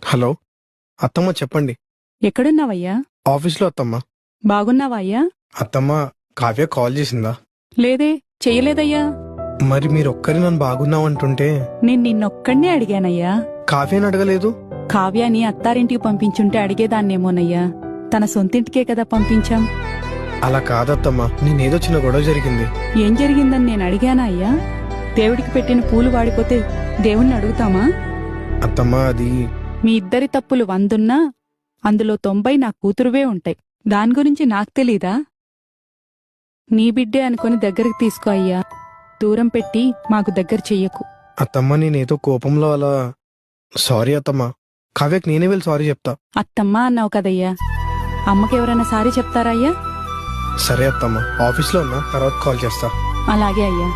Hello అత్తమ్మ చెప్పండి. ఎక్కడున్నావయ్యా? ఆఫీస్లో అత్తమ్మ. బాగున్నావా అయ్యా? అత్తమ్మ కావ్య కాల్ చేసిందా? లేదే, చెయ్యలేదయ్యా. మరి మీరొక్కరి నన్ను బాగున్నావంటుంటే నేను నిన్నొక్కడే అడిగానయ్యా. కావ్యని అడగలేదు. కావ్యాని అత్తారింటికి పంపించుంటే అడిగేదాన్నేమోనయ్యా. తన సొంతింటికే కదా పంపించాం. అలా కాదత్తమ్మ, నేనేదో చిన్న గొడవ జరిగింది. ఏం జరిగిందని నేను అడిగానా అయ్యా? దేవుడికి పెట్టిన పూలు వాడిపోతే దేవుణ్ణి అడుగుతామా? అత్తమ్మ అది మీ ఇద్దరి తప్పులు 100 అందులో 90 నా కూతురువే ఉంటాయి. దాని గురించి నాకు తెలీదా? నీ బిడ్డే అనుకుని దగ్గరికి తీసుకో అయ్యా. దూరం పెట్టి మాకు దగ్గర చెయ్యకు. అత్తమ్మ నేనేదో కోపంలో అలా. సారీ అత్తమ్మ. కావ్యకి నేనే వెళ్ళి సారీ చెప్తా. అత్తమ్మా అన్నావు కదయ్యా. అమ్మకెవరైనా సారీ చెప్తారా అయ్యా? సరే అత్తమ్మ, ఆఫీస్లో ఉన్నా, తర్వాత కాల్ చేస్తా. అలాగే అయ్యా.